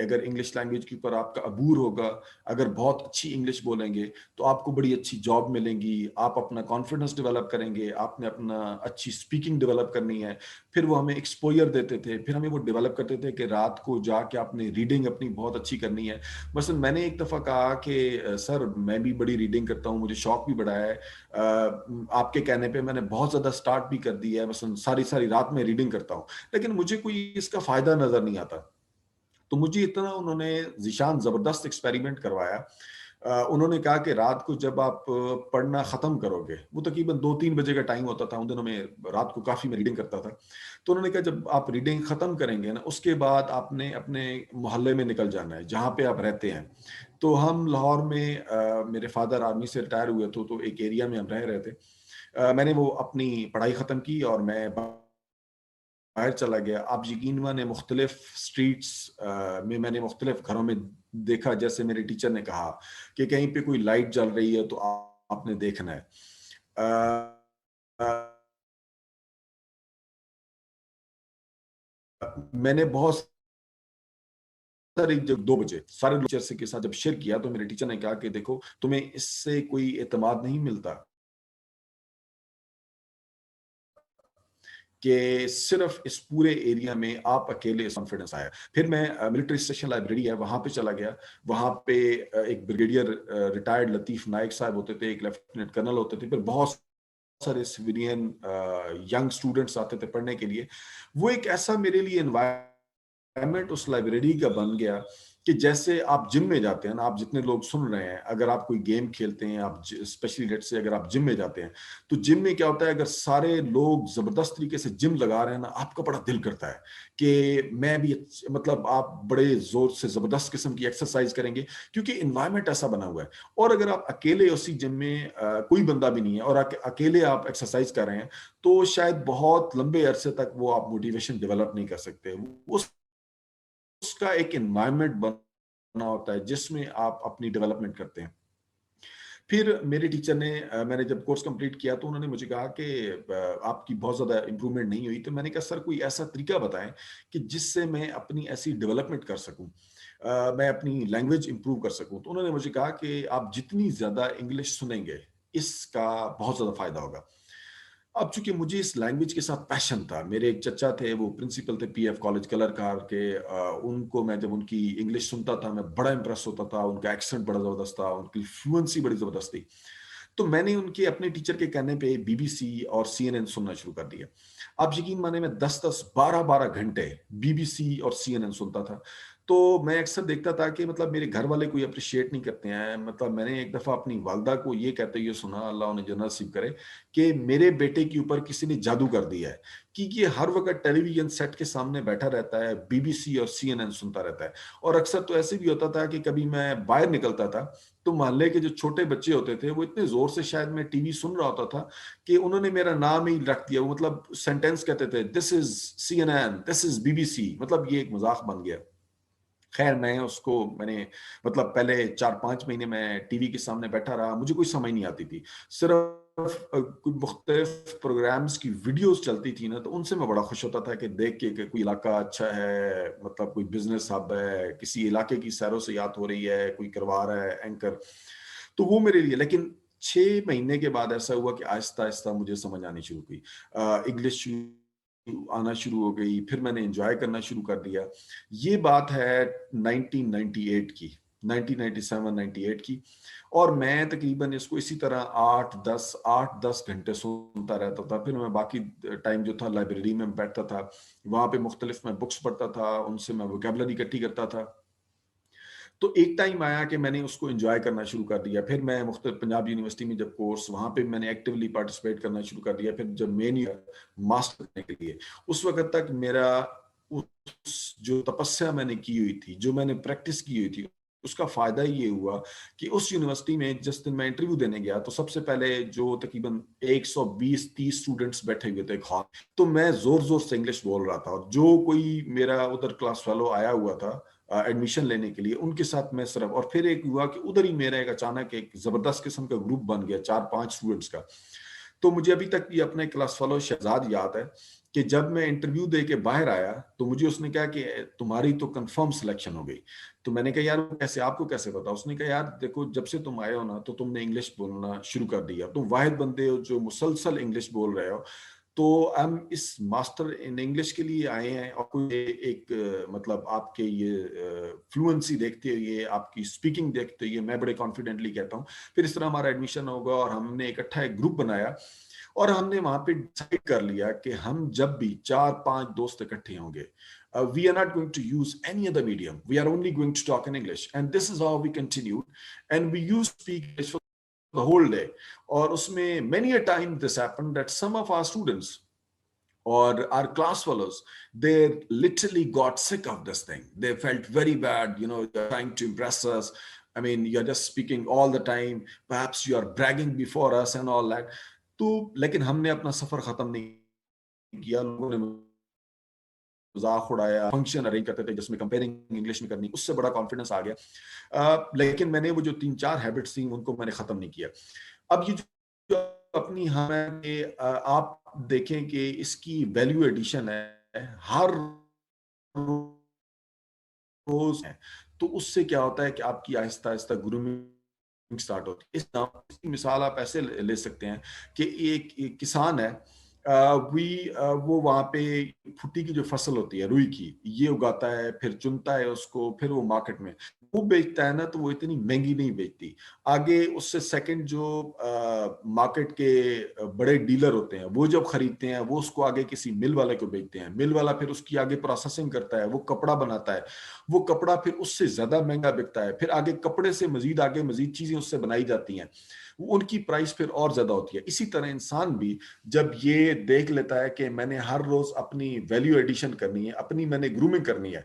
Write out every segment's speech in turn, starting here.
اگر English language کے اوپر آپ کا عبور ہوگا، اگر بہت اچھی انگلش بولیں گے تو آپ کو بڑی اچھی جاب ملیں گی، آپ اپنا کانفیڈنس ڈیولپ کریں گے، آپ نے اپنا اچھی اسپیکنگ ڈیولپ کرنی ہے. پھر وہ ہمیں ایکسپوئر دیتے تھے، پھر ہمیں وہ ڈیولپ کرتے تھے کہ رات کو جا کے آپ نے ریڈنگ اپنی بہت اچھی کرنی ہے. مثلا میں نے ایک دفعہ کہا کہ سر میں بھی بڑی ریڈنگ کرتا ہوں، مجھے شوق بھی بڑا ہے، آپ کے کہنے پہ میں نے بہت زیادہ سٹارٹ بھی کر دی ہے، مثلا ساری ساری رات میں ریڈنگ کرتا ہوں، لیکن مجھے کوئی اس کا فائدہ نظر نہیں آتا. تو مجھے اتنا انہوں نے ذیشان زبردست ایکسپیریمنٹ کروایا. انہوں نے کہا کہ رات کو جب آپ پڑھنا ختم کرو گے، وہ تقریباً 2-3 بجے کا ٹائم ہوتا تھا ان دنوں میں، رات کو کافی میں ریڈنگ کرتا تھا. تو انہوں نے کہا جب آپ ریڈنگ ختم کریں گے نا، اس کے بعد آپ نے اپنے محلے میں نکل جانا ہے جہاں پہ آپ رہتے ہیں. تو ہم لاہور میں، میرے فادر آرمی سے ریٹائر ہوئے تھے، تو ایک ایریا میں ہم رہ رہے تھے. میں نے وہ اپنی پڑھائی ختم کی اور میں باہر چلا گیا. آپ یقین مانے مختلف سٹریٹس میں نے مختلف گھروں میں دیکھا، جیسے میرے ٹیچر نے کہا کہ کہیں پہ کوئی لائٹ جل رہی ہے تو آپ نے دیکھنا ہے. میں نے بہت ساری، جب 2 بجے سارے ٹیچر کے ساتھ جب شیئر کیا تو میرے ٹیچر نے کہا کہ دیکھو تمہیں اس سے کوئی اعتماد نہیں ملتا کہ صرف اس پورے ایریا میں آپ اکیلے کانفیڈنس آیا. پھر میں ملٹری اسٹیشن لائبریری ہے وہاں پہ چلا گیا. وہاں پہ ایک بریگیڈیئر ریٹائرڈ لطیف نائک صاحب ہوتے تھے، ایک لیفٹیننٹ کرنل ہوتے تھے، پھر بہت سارے سویلین ینگ اسٹوڈنٹس آتے تھے پڑھنے کے لیے. وہ ایک ایسا میرے لیے انوائرمنٹ اس لائبریری کا بن گیا کہ جیسے آپ جم میں جاتے ہیں نا، آپ جتنے لوگ سن رہے ہیں، اگر آپ کوئی گیم کھیلتے ہیں، آپ اسپیشلی لیٹ سے اگر آپ جم میں جاتے ہیں تو جم میں کیا ہوتا ہے، اگر سارے لوگ زبردست طریقے سے جم لگا رہے ہیں نا، آپ کا بڑا دل کرتا ہے کہ میں بھی مطلب آپ بڑے زور سے زبردست قسم کی ایکسرسائز کریں گے کیونکہ انوائرمنٹ ایسا بنا ہوا ہے. اور اگر آپ اکیلے اسی جم میں کوئی بندہ بھی نہیں ہے اور اکیلے آپ ایکسرسائز کر رہے ہیں تو شاید بہت لمبے عرصے تک وہ آپ موٹیویشن ڈیولپ نہیں کر سکتے. اس کا ایک انوائرمنٹ بنا ہوتا ہے جس میں آپ اپنی ڈیولپمنٹ کرتے ہیں. پھر میرے ٹیچر نے، میں نے جب کورس کمپلیٹ کیا تو انہوں نے مجھے کہا کہ آپ کی بہت زیادہ امپروومنٹ نہیں ہوئی. تو میں نے کہا سر کوئی ایسا طریقہ بتائیں کہ جس سے میں اپنی ایسی ڈیولپمنٹ کر سکوں، میں اپنی لینگویج امپروو کر سکوں. تو انہوں نے مجھے کہا کہ آپ جتنی زیادہ انگلش سنیں گے اس کا بہت زیادہ فائدہ ہوگا. اب چونکہ مجھے اس لینگویج کے ساتھ پیشن تھا، میرے ایک چچا تھے، وہ پرنسپل تھے پی ایف کالج کلر کار کے، ان کو میں جب ان کی انگلش سنتا تھا میں بڑا امپریس ہوتا تھا، ان کا ایکسنٹ بڑا زبردست تھا، ان کی فلوئنسی بڑی زبردست تھی. تو میں نے ان کے اپنے ٹیچر کے کہنے پہ بی بی سی اور سی این این سننا شروع کر دیا. آپ یقین مانے میں 10-12 گھنٹے بی بی سی اور سی این این سنتا تھا. تو میں اکثر دیکھتا تھا کہ مطلب میرے گھر والے کوئی اپریشیٹ نہیں کرتے ہیں. مطلب میں نے ایک دفعہ اپنی والدہ کو یہ کہتے ہوئے سنا، اللہ انہیں جنت نصیب کرے، کہ میرے بیٹے کے اوپر کسی نے جادو کر دیا ہے کہ یہ ہر وقت ٹیلی ویژن سیٹ کے سامنے بیٹھا رہتا ہے، بی بی سی اور سی این این سنتا رہتا ہے. اور اکثر تو ایسے بھی ہوتا تھا کہ کبھی میں باہر نکلتا تھا تو محلے کے جو چھوٹے بچے ہوتے تھے وہ اتنے زور سے شاید میں ٹی وی سن رہا ہوتا تھا کہ انہوں نے میرا نام ہی رکھ دیا. وہ مطلب سینٹینس کہتے تھے دس از سی این این، دس از بی بی سی، مطلب یہ ایک مذاق بن گیا. خیر میں اس کو، میں نے مطلب پہلے 4-5 مہینے میں ٹی وی کے سامنے بیٹھا رہا، مجھے کوئی سمجھ نہیں آتی تھی. صرف کوئی مختلف پروگرامز کی ویڈیوز چلتی تھی نا تو ان سے میں بڑا خوش ہوتا تھا کہ دیکھ کے کہ کوئی علاقہ اچھا ہے، مطلب کوئی بزنس ہب ہے، کسی علاقے کی سیر و سیاحت ہو رہی ہے، کوئی کروا رہا ہے اینکر. تو وہ میرے لیے، لیکن 6 مہینے کے بعد ایسا ہوا کہ آہستہ آہستہ مجھے سمجھ آنی شروع ہوئی، انگلش آنا شروع ہو گئی، پھر میں نے انجوائے کرنا شروع کر دیا. یہ بات ہے 1998 کی، 1997-98 کی. اور میں تقریباً اس کو اسی طرح 8-10 سنتا رہتا تھا. پھر میں باقی ٹائم جو تھا لائبریری میں بیٹھتا تھا، وہاں پہ مختلف میں بکس پڑھتا تھا، ان سے میں ووکیبلری اکٹھی کرتا تھا. تو ایک ٹائم آیا کہ میں نے اس کو انجوائے کرنا شروع کر دیا. پھر میں مختلف پنجاب یونیورسٹی میں جب کورس، وہاں پہ میں نے ایکٹیولی پارٹیسپیٹ کرنا شروع کر دیا. پھر جب مین ماسٹر کرنے کے لیے، اس وقت تک میرا جو تپسیا میں نے کی ہوئی تھی، جو میں نے پریکٹس کی ہوئی تھی، اس کا فائدہ یہ ہوا کہ اس یونیورسٹی میں جس دن میں انٹرویو دینے گیا تو سب سے پہلے جو تقریباً 120-30 اسٹوڈنٹس بیٹھے ہوئے تھے ہال، تو میں زور زور سے انگلش بول رہا تھا. اور جو کوئی میرا ادھر کلاس فیلو آیا ہوا تھا ایڈمیشن لینے کے لیے، ان کے ساتھ میں صرف، اور پھر ایک ہوا کہ ادھر ہی میرا ایک اچانک ایک زبردست قسم کا گروپ بن گیا 4-5 اسٹوڈنٹس کا. تو مجھے ابھی تک یہ اپنے کلاس فیلو شہزاد یاد ہے کہ جب میں انٹرویو دے کے باہر آیا تو مجھے اس نے کہا کہ تمہاری تو کنفرم سلیکشن ہو گئی. تو میں نے کہا یار وہ کیسے, آپ کو کیسے پتا؟ اس نے کہا یار دیکھو جب سے تم آئے ہو نا تو تم نے انگلش بولنا شروع کر دیا, تم واحد بندے ہو جو مسلسل انگلش بول رہے ہو. تو ہم اس ماسٹر ان انگلش کے لیے آئے ہیں, اور کوئی ایک مطلب آپ کے یہ فلوئنسی دیکھتے ہوئے, آپ کی اسپیکنگ دیکھتے ہوئے میں بڑے کانفیڈنٹلی کہتا ہوں. پھر اس طرح ہمارا ایڈمیشن ہوگا اور ہم نے اکٹھا ایک گروپ بنایا اور ہم نے وہاں پہ ڈیسائیڈ کر لیا کہ ہم جب بھی 4-5 دوست اکٹھے ہوں گے, we are not going to use any other medium, we are only going to talk in English, and this is how we continued, and we used to speak English for the whole day. اور اس میں many a time this happened that some of our students or our class fellows, they literally got sick of this thing. They felt very bad, you're trying to impress us. I mean, you're just speaking all the time, perhaps you are bragging before us and all that. تو لیکن ہم نے اپنا سفر ختم نہیں کیا. لوگوں نے مذاق اڑایا, فنکشن ارینج کرتے تھے جس میں کمپیئرنگ انگلش میں کرنی, اس سے بڑا کانفیڈنس آ گیا. لیکن میں نے وہ جو 3-4 ہیبٹس تھیں ان کو میں نے ختم نہیں کیا. اب یہ جو اپنی آپ دیکھیں کہ اس کی ویلیو ایڈیشن ہے ہر روز ہے, تو اس سے کیا ہوتا ہے کہ آپ کی آہستہ آہستہ گرومنگ سٹارٹ ہوتی ہے. اس کی مثال آپ ایسے لے سکتے ہیں کہ ایک کسان ہے, وہ وہاں پہ پھٹی کی جو فصل ہوتی ہے روئی کی, یہ اگاتا ہے, پھر چنتا ہے اس کو, پھر وہ مارکیٹ میں وہ بیچتا ہے نا, تو وہ اتنی مہنگی نہیں بیچتی. آگے اس سے سیکنڈ جو مارکیٹ کے بڑے ڈیلر ہوتے ہیں وہ جب خریدتے ہیں, وہ اس کو آگے کسی مل والے کو بیچتے ہیں, مل والا پھر اس کی آگے پروسیسنگ کرتا ہے, وہ کپڑا بناتا ہے, وہ کپڑا پھر اس سے زیادہ مہنگا بکتا ہے, پھر آگے کپڑے سے مزید چیزیں اس سے بنائی جاتی ہیں, ان کی پرائس پھر اور زیادہ ہوتی ہے. اسی طرح انسان بھی جب یہ دیکھ لیتا ہے کہ میں نے ہر روز اپنی ویلیو ایڈیشن کرنی ہے, اپنی میں نے گرومنگ کرنی ہے.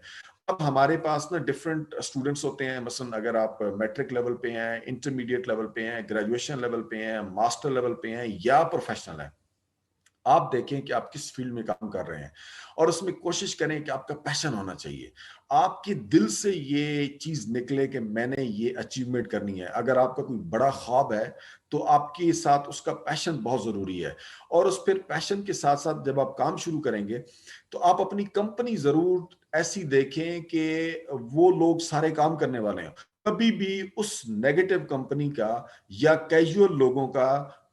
اب ہمارے پاس نا ڈفرینٹ اسٹوڈنٹس ہوتے ہیں, مثلا اگر آپ میٹرک لیول پہ ہیں, انٹرمیڈیٹ لیول پہ ہیں, گریجویشن لیول پہ ہیں, ماسٹر لیول پہ ہیں یا پروفیشنل ہیں, آپ دیکھیں کہ آپ کس فیلڈ میں کام کر رہے ہیں اور اس میں کوشش کریں کہ آپ کا پیشن ہونا چاہیے, آپ کے دل سے یہ چیز نکلے کہ میں نے یہ اچیومنٹ کرنی ہے. اگر آپ کا کوئی بڑا خواب ہے تو آپ کے ساتھ اس کا پیشن بہت ضروری ہے, اور اس پھر پیشن کے ساتھ ساتھ جب آپ کام شروع کریں گے تو آپ اپنی کمپنی ضرور ایسی دیکھیں کہ وہ لوگ سارے کام کرنے والے ہیں. کبھی بھی اس نیگیٹو کمپنی کا یا کیجول لوگوں کا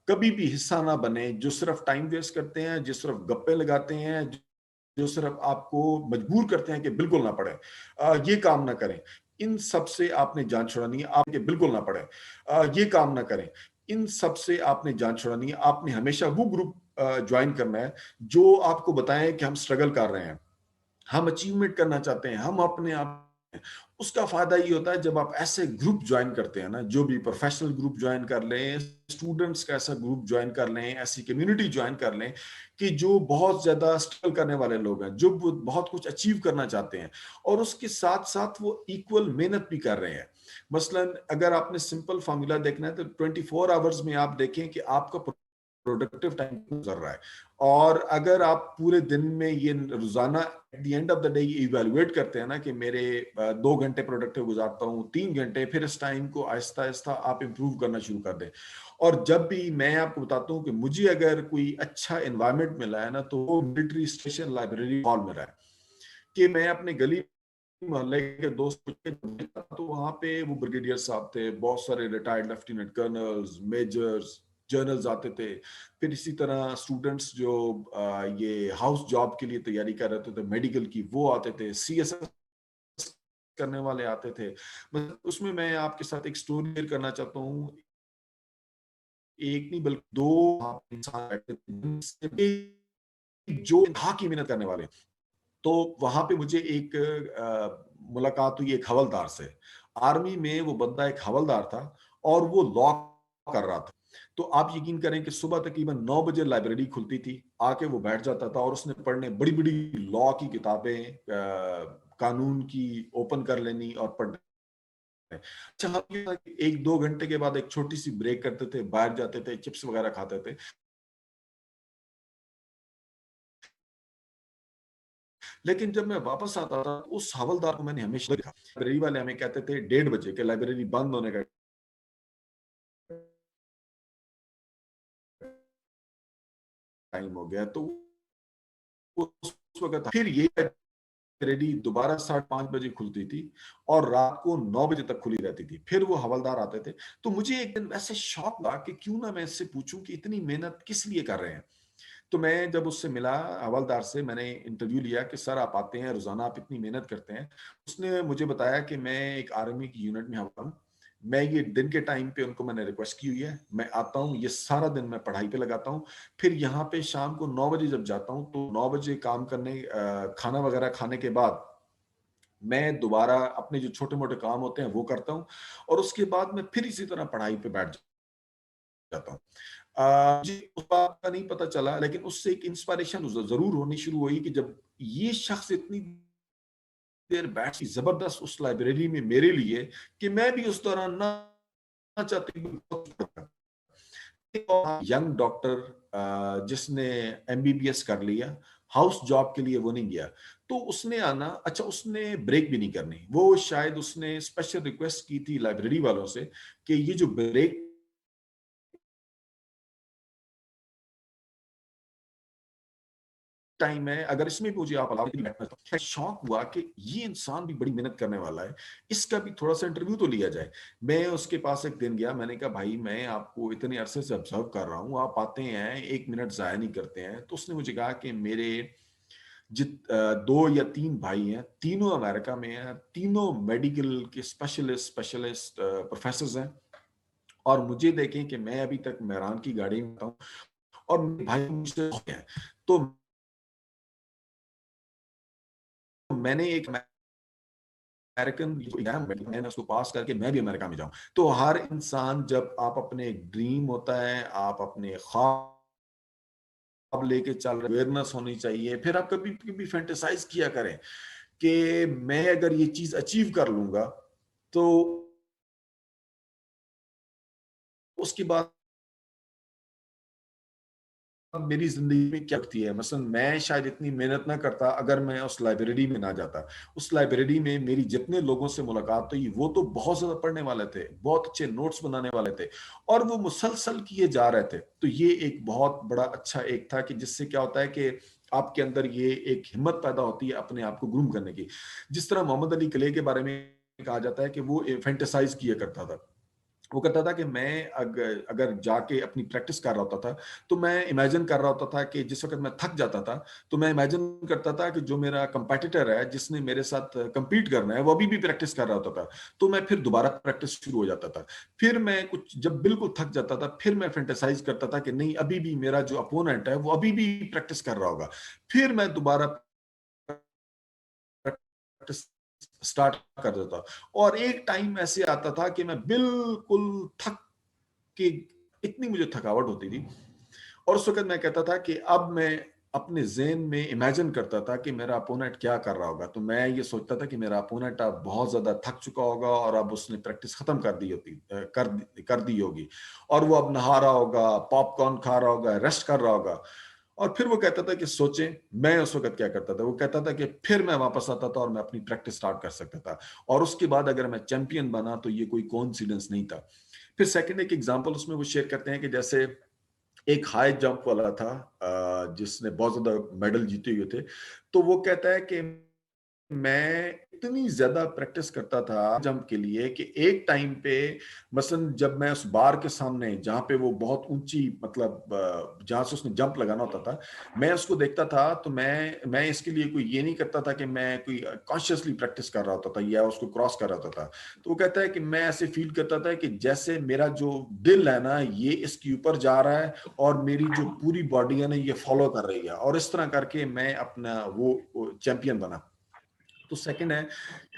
کبھی بھی حصہ نہ بنے جو صرف ٹائم ویسٹ کرتے ہیں, جو صرف گپے لگاتے ہیں, جو صرف آپ کو مجبور کرتے ہیں کہ بالکل نہ پڑھیں, یہ کام نہ کریں. ان سب سے آپ نے جان چھڑانی ہے, آپ کے بالکل نہ پڑھیں, یہ کام نہ کریں. ان سب سے آپ نے جان چھڑانی ہے. آپ نے ہمیشہ وہ گروپ جوائن کرنا ہے جو آپ کو بتائیں کہ ہم سٹرگل کر رہے ہیں, ہم اچیومنٹ کرنا چاہتے ہیں, ہم اپنے آپ. اس کا فائدہ یہ ہوتا ہے جب آپ ایسے گروپ جوائن کرتے ہیں نا, جو بھی پروفیشنل گروپ جوائن کر لیں, اسٹوڈنٹس کا ایسا گروپ جوائن کر لیں, ایسی کمیونٹی جوائن کر لیں کہ جو بہت زیادہ اسٹرگل کرنے والے لوگ ہیں, جو بہت کچھ اچیو کرنا چاہتے ہیں اور اس کے ساتھ ساتھ وہ ایکول محنت بھی کر رہے ہیں. مثلا اگر آپ نے سمپل فارمولا دیکھنا ہے تو 24 آورز میں آپ دیکھیں کہ آپ کا پروڈکٹیو ٹائم گزر رہا ہے, اور اگر آپ پورے دن میں یہ روزانہ at the end of the day evaluate کرتے ہیں نا کہ میرے 2 گھنٹے پروڈکٹیو گزارتا ہوں, 3 گھنٹے, پھر اس ٹائم کو آہستہ آہستہ آپ امپروو کرنا شروع کر دیں. اور جب بھی میں آپ کو بتاتا ہوں کہ مجھے اگر کوئی اچھا انوائرمنٹ ملا ہے نا تو وہ ملٹری اسٹیشن لائبریری ہال ملا ہے, کہ میں اپنے گلی محلے کے دوست تو وہاں پہ وہ بریگیڈیئر صاحب تھے, بہت سارے retired lieutenant kernels, measures, generals آتے تھے. پھر اسی طرح اسٹوڈنٹس جو یہ ہاؤس جاب کے لیے تیاری کر رہے تھے میڈیکل کی, وہ آتے تھے. سی ایس ایس کرنے والے آتے تھے. اس میں آپ کے ساتھ ایک سٹوری شیئر کرنا چاہتا ہوں. ایک نہیں بلکہ 2 انسان بیٹھے تھے جو انتہا کی محنت کرنے والے. تو وہاں پہ مجھے ایک ملاقات ہوئی ایک حوالدار سے. آرمی میں وہ بندہ ایک حوالدار تھا اور وہ لا کر رہا تھا. تو آپ یقین کریں کہ صبح تقریباً 9 بجے لائبریری کھلتی تھی, آ کے وہ بیٹھ جاتا تھا اور اس نے پڑھنے بڑی بڑی لا کی کتابیں, قانون کی اوپن کر لینی اور پڑھنے. اچھا, 1-2 گھنٹے کے بعد ایک چھوٹی سی بریک کرتے تھے, باہر جاتے تھے, چپس وغیرہ کھاتے تھے. لیکن جب میں واپس آتا تھا اس حوالدار کو میں نے ہمیشہ دیکھا. لائبریری والے ہمیں کہتے تھے 1:30 بجے کہ لائبریری بند ہونے کا ٹائم ہو گیا. تو اس وقت پھر یہ لائبریری دوبارہ 5:30 کھلتی تھی اور رات کو 9 تک کھلی رہتی تھی. پھر وہ حوالدار آتے تھے. تو مجھے ایک دن ایسے شوق ہوا کہ کیوں نہ میں اس سے پوچھوں کہ اتنی محنت کس لیے کر رہے ہیں. تو میں جب اس سے ملا حوالدار سے, میں نے انٹرویو لیا کہ سر آپ آتے ہیں روزانہ, آپ اتنی محنت کرتے ہیں. اس نے مجھے بتایا کہ میں ایک آرمی کی یونٹ میں ہوں, میں یہ دن کے ٹائم پہ ان کو میں نے ریکویسٹ کی ہوئی ہے, میں آتا ہوں, یہ سارا دن میں پڑھائی پہ لگاتا ہوں, پھر یہاں پہ شام کو 9 جب جاتا ہوں تو 9 کام کرنے, کھانا وغیرہ کھانے کے بعد میں دوبارہ اپنے جو چھوٹے موٹے کام ہوتے ہیں وہ کرتا ہوں, اور اس کے بعد میں پھر اسی طرح پڑھائی پہ بیٹھ جاتا ہوں. مجھے اس بات کا نہیں پتا چلا, لیکن اس سے ایک انسپائریشن ضرور ہونی شروع ہوئی کہ جب یہ شخص اتنی دیر بیٹھ زبردست اس لائبریری میں میرے لیے, کہ میں بھی اس دوران نہ چاہتی ینگ ڈاکٹر جس نے MBBS کر لیا, ہاؤس جاب کے لیے وہ نہیں گیا, تو اس نے آنا, اچھا اس نے بریک بھی نہیں کرنی, وہ شاید اس نے اسپیشل ریکویسٹ کی تھی لائبریری والوں سے کہ یہ جو بریک ٹائم ہے اگر اس میں بھی مجھے آپ بیٹھنا. شوق ہوا کہ یہ انسان بھی بڑی محنت کرنے والا ہے, اس کا بھی تھوڑا سا انٹرویو تو لیا جائے. میں اس کے پاس ایک دن گیا, میں نے کہا بھائی میں آپ کو اتنے عرصے سے آبزرو کر رہا ہوں, آپ آتے ہیں 1 منٹ ضائع نہیں کرتے ہیں. تو اس نے مجھے کہا کہ میرے 2 یا 3 بھائی ہیں, تینوں امریکہ میں ہیں, تینوں میڈیکل کے اسپیشلسٹ پروفیسرز ہیں, اور مجھے دیکھیں کہ میں ابھی تک مہران کی گاڑی میں ہوں اور میرے بھائی مجھ سے ہیں. تو میں نے ایک امریکن میں نے اس کو پاس کر کے میں بھی امریکہ میں جاؤں. تو ہر انسان, جب آپ اپنے ڈریم ہوتا ہے, آپ اپنے خواب لے کے چل رہے, اویئرنس ہونی چاہیے. پھر آپ کبھی کبھی فینٹیسائز کیا کریں کہ میں اگر یہ چیز اچیو کر لوں گا تو اس کے بعد میری زندگی میں کیا ہوتی ہے. مثلا میں شاید اتنی محنت نہ کرتا اگر میں اس لائبریری میں نہ جاتا. اس لائبریری میں میری جتنے لوگوں سے ملاقات ہوئی وہ تو بہت زیادہ پڑھنے والے تھے, بہت اچھے نوٹس بنانے والے تھے, اور وہ مسلسل کیے جا رہے تھے. تو یہ ایک بہت بڑا اچھا ایک تھا کہ جس سے کیا ہوتا ہے کہ آپ کے اندر یہ ایک ہمت پیدا ہوتی ہے اپنے آپ کو گروم کرنے کی. جس طرح محمد علی کلے کے بارے میں کہا جاتا ہے کہ وہ فینٹیسائز کیا کرتا تھا. وہ کہتا تھا کہ میں اگر جا کے اپنی پریکٹس کر رہا ہوتا تھا تو میں امیجن کر رہا ہوتا تھا کہ جس وقت میں تھک جاتا تھا تو میں امیجن کرتا تھا کہ جو میرا کمپیٹیٹر ہے جس نے میرے ساتھ کمپیٹ کرنا ہے وہ ابھی بھی پریکٹس کر رہا ہوتا تھا. تو میں پھر دوبارہ پریکٹس شروع ہو جاتا تھا. پھر میں کچھ جب بالکل تھک جاتا تھا پھر میں فینٹیسائز کرتا تھا کہ نہیں ابھی بھی میرا جو اپوننٹ ہے وہ ابھی بھی پریکٹس کر رہا ہوگا. پھر میں دوبارہ سٹارٹ کر دیتا. اور ایک ٹائم ایسے آتا تھا کہ میں بالکل تھک کے, اتنی مجھے تھکاوٹ ہوتی تھی, اور اس وقت میں کہتا تھا کہ اب میں اپنے ذہن میں امیجن کرتا تھا کہ میرا اپوننٹ کیا کر رہا ہوگا. تو میں یہ سوچتا تھا کہ میرا اپوننٹ اب بہت زیادہ تھک چکا ہوگا اور اب اس نے پریکٹس ختم کر دی ہوگی, اور وہ اب نہا رہا ہوگا, پاپ کارن کھا رہا ہوگا, ریسٹ کر رہا ہوگا. اور پھر وہ کہتا تھا کہ سوچیں. میں اس وقت کیا کرتا تھا, وہ کہتا تھا کہ پھر میں واپس آتا تھا اور میں اپنی پریکٹس سٹارٹ کر سکتا تھا, اور اس کے بعد اگر میں چیمپئن بنا تو یہ کوئی کوئنسیڈنس نہیں تھا. پھر سیکنڈ ایک ایگزامپل اس میں وہ شیئر کرتے ہیں کہ جیسے ایک ہائی جمپ والا تھا جس نے بہت زیادہ میڈل جیتے ہوئے تھے. تو وہ کہتا ہے کہ میں اتنی زیادہ پریکٹس کرتا تھا جمپ کے لیے کہ ایک ٹائم پہ مثلا جب میں اس بار کے سامنے جہاں پہ وہ بہت اونچی مطلب جہاں سے اس نے جمپ لگانا ہوتا تھا میں اس کو دیکھتا تھا تو میں اس کے لیے کوئی یہ نہیں کرتا تھا کہ میں کوئی کانشیسلی پریکٹس کر رہا ہوتا تھا یا اس کو کراس کر رہا ہوتا تھا. تو وہ کہتا ہے کہ میں ایسے فیل کرتا تھا کہ جیسے میرا جو دل ہے نا یہ اس کے اوپر جا رہا ہے اور میری جو پوری باڈی ہے نا یہ فالو کر رہی ہے, اور اس طرح کر کے میں اپنا وہ چیمپئن بنا. تو سیکنڈ ہے.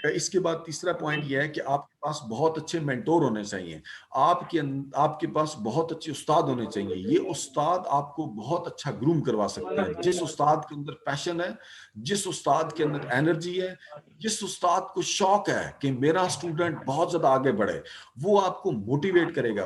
اس کے بعد تیسرا پوائنٹ یہ ہے کہ آپ کے پاس بہت اچھے مینٹور ہونے چاہیے, آپ کے پاس بہت اچھے استاد ہونے چاہیے. یہ استاد آپ کو بہت اچھا گروم کروا سکتے ہیں. جس استاد کے اندر پیشن ہے, جس استاد کے اندر انرجی ہے, جس استاد کو شوق ہے کہ میرا اسٹوڈنٹ بہت زیادہ آگے بڑھے, وہ آپ کو موٹیویٹ کرے گا,